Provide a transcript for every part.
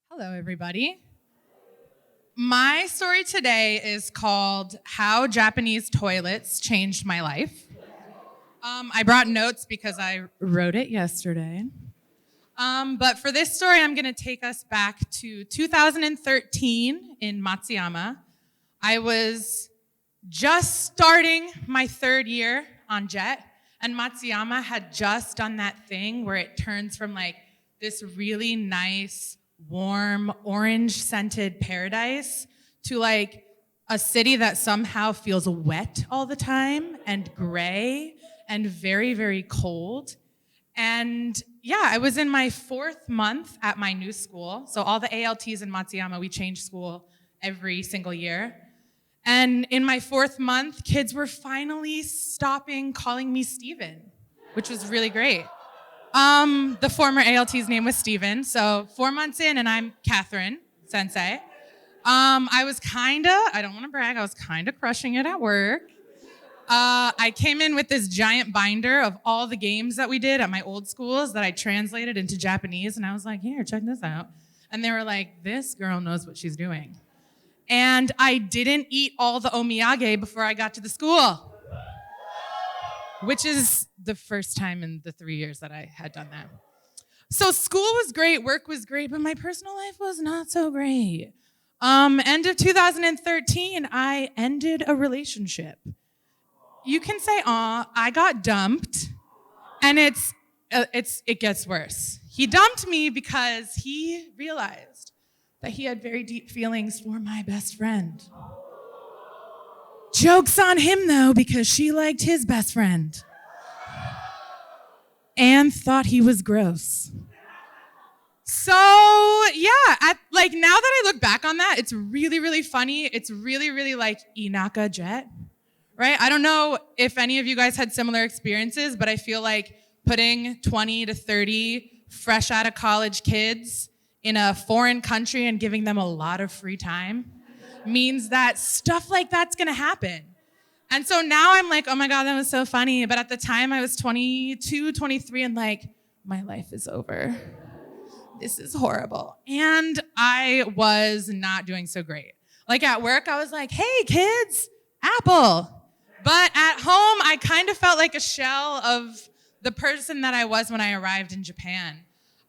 Hello, everybody. My story today is called How Japanese Toilets Changed My Life. I brought notes because I wrote it yesterday. But for this story, I'm going to take us back to 2013 in Matsuyama. I was just starting my third year on JET, and Matsuyama had just done that thing where it turns from like this really nice, warm, orange-scented paradise to like a city that somehow feels wet all the time and gray and very, very cold. And yeah, I was in my fourth month at my new school. So all the ALTs in Matsuyama, we change school every single year. And in my fourth month, kids were finally stopping calling me Steven, which was really great. The former ALT's name was Steven, so 4 months in, and I'm Catherine Sensei. I don't want to brag, I was kind of crushing it at work. I came in with this giant binder of all the games that we did at my old schools that I translated into Japanese, and I was like, here, check this out. And they were like, this girl knows what she's doing. And I didn't eat all the omiyage before I got to the school, which is the first time in the 3 years that I had done that. So school was great, work was great, but my personal life was not so great. End of 2013, I ended a relationship. You can say, I got dumped, and it gets worse. He dumped me because he realized that he had very deep feelings for my best friend. Joke's on him, though, because she liked his best friend and thought he was gross. So, yeah, now that I look back on that, it's really, really funny. It's really, really like Inaka Jet, right? I don't know if any of you guys had similar experiences, but I feel like putting 20 to 30 fresh out of college kids in a foreign country and giving them a lot of free time means that stuff like that's gonna happen. And so now I'm like, oh my God, that was so funny. But at the time I was 22, 23 and like, my life is over. This is horrible. And I was not doing so great. Like at work, I was like, hey kids, Apple. But at home, I kind of felt like a shell of the person that I was when I arrived in Japan.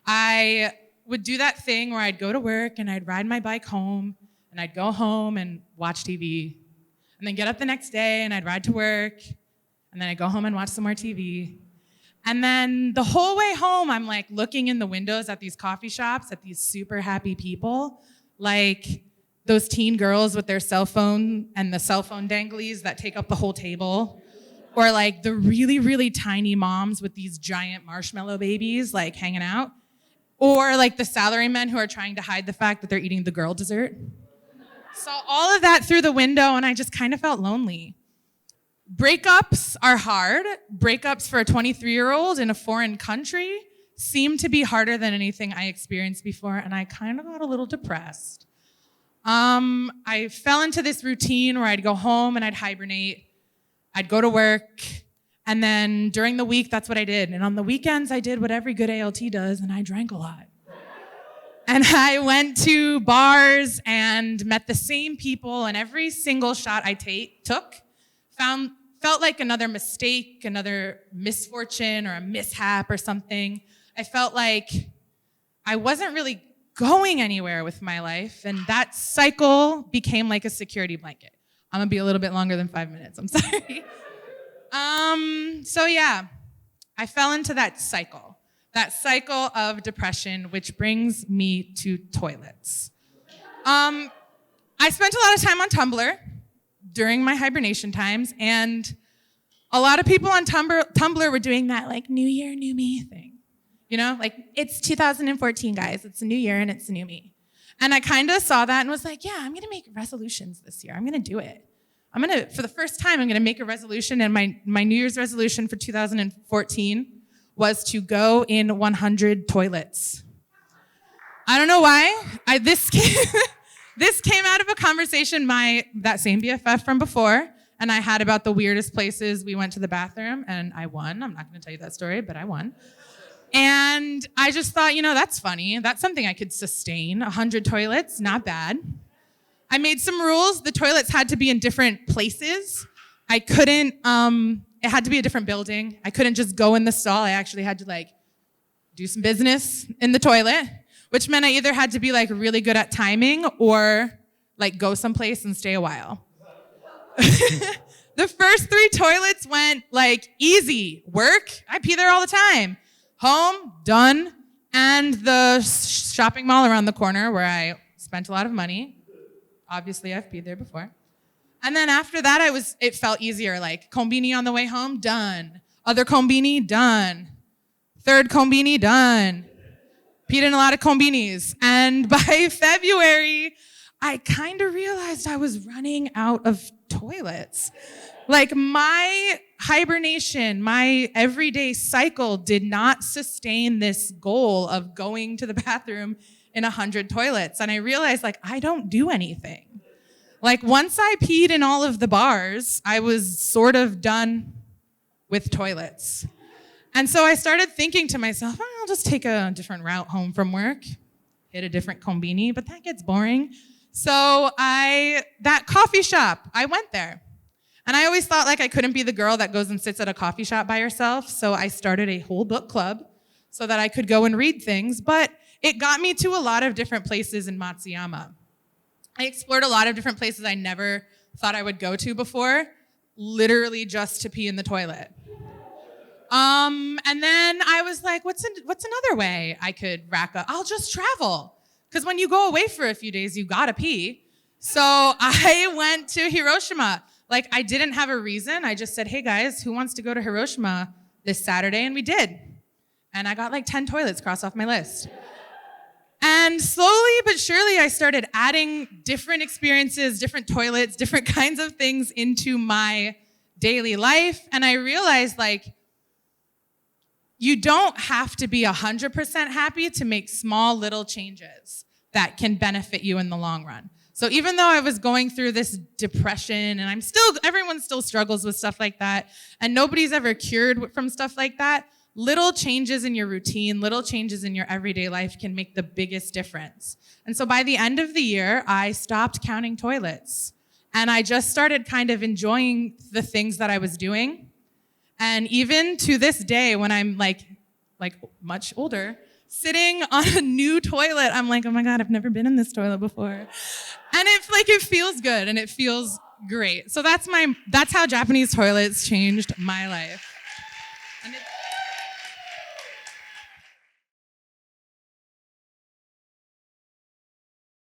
I would do that thing where I'd go to work and I'd ride my bike home and I'd go home and watch TV and then get up the next day and I'd ride to work and then I'd go home and watch some more TV. And then the whole way home, I'm like looking in the windows at these coffee shops, at these super happy people, like those teen girls with their cell phone and the cell phone danglies that take up the whole table, or like the really, really tiny moms with these giant marshmallow babies like hanging out, or like the salarymen who are trying to hide the fact that they're eating the girl dessert. Saw all of that through the window and I just kind of felt lonely. Breakups are hard. Breakups for a 23-year-old in a foreign country seem to be harder than anything I experienced before, and I kind of got a little depressed. I fell into this routine where I'd go home and I'd hibernate. I'd go to work, and then during the week, that's what I did. And on the weekends, I did what every good ALT does, and I drank a lot. And I went to bars and met the same people, and every single shot I took felt like another mistake, another misfortune, or a mishap or something. I felt like I wasn't really going anywhere with my life, and that cycle became like a security blanket. I'm gonna be a little bit longer than 5 minutes, I'm sorry. So yeah, I fell into that cycle of depression, which brings me to toilets. I spent a lot of time on Tumblr during my hibernation times, and a lot of people on Tumblr were doing that like new year, new me thing. You know, like it's 2014, guys, it's a new year and it's a new me. And I kind of saw that and was like, yeah, I'm gonna make resolutions this year. I'm gonna do it. For the first time, I'm gonna make a resolution, and my New Year's resolution for 2014 was to go in 100 toilets. I don't know why. This came out of a conversation that same BFF from before and I had about the weirdest places we went to the bathroom, and I won. I'm not gonna tell you that story, but I won. And I just thought, that's funny. That's something I could sustain. 100 toilets, not bad. I made some rules. The toilets had to be in different places. I couldn't, it had to be a different building. I couldn't just go in the stall. I actually had to do some business in the toilet, which meant I either had to be really good at timing or go someplace and stay a while. The first 3 toilets went easy. Work, I pee there all the time. Home, done. And the shopping mall around the corner where I spent a lot of money. Obviously, I've peed there before. And then after that, it felt easier. Combini on the way home, done. Other Combini, done. Third Combini, done. Peed in a lot of Combinis. And by February, I kind of realized I was running out of toilets. My hibernation, my everyday cycle did not sustain this goal of going to the bathroom in 100 toilets. And I realized, I don't do anything. Once I peed in all of the bars, I was sort of done with toilets. And so I started thinking to myself, I'll just take a different route home from work, hit a different Combini, but that gets boring. So that coffee shop, I went there. And I always thought I couldn't be the girl that goes and sits at a coffee shop by herself. So I started a whole book club so that I could go and read things. But it got me to a lot of different places in Matsuyama. I explored a lot of different places I never thought I would go to before, literally just to pee in the toilet. And then I was like, what's another way I could rack up? I'll just travel. Because when you go away for a few days, you gotta pee. So I went to Hiroshima. I didn't have a reason. I just said, hey guys, who wants to go to Hiroshima this Saturday? And we did. And I got 10 toilets crossed off my list. And slowly but surely, I started adding different experiences, different toilets, different kinds of things into my daily life. And I realized, you don't have to be 100% happy to make small little changes that can benefit you in the long run. So even though I was going through this depression, and everyone still struggles with stuff like that, and nobody's ever cured from stuff like that, little changes in your routine, little changes in your everyday life can make the biggest difference. And so by the end of the year, I stopped counting toilets. And I just started kind of enjoying the things that I was doing. And even to this day, when I'm much older, sitting on a new toilet, I'm oh my God, I've never been in this toilet before. And it feels good and it feels great. So that's how Japanese toilets changed my life.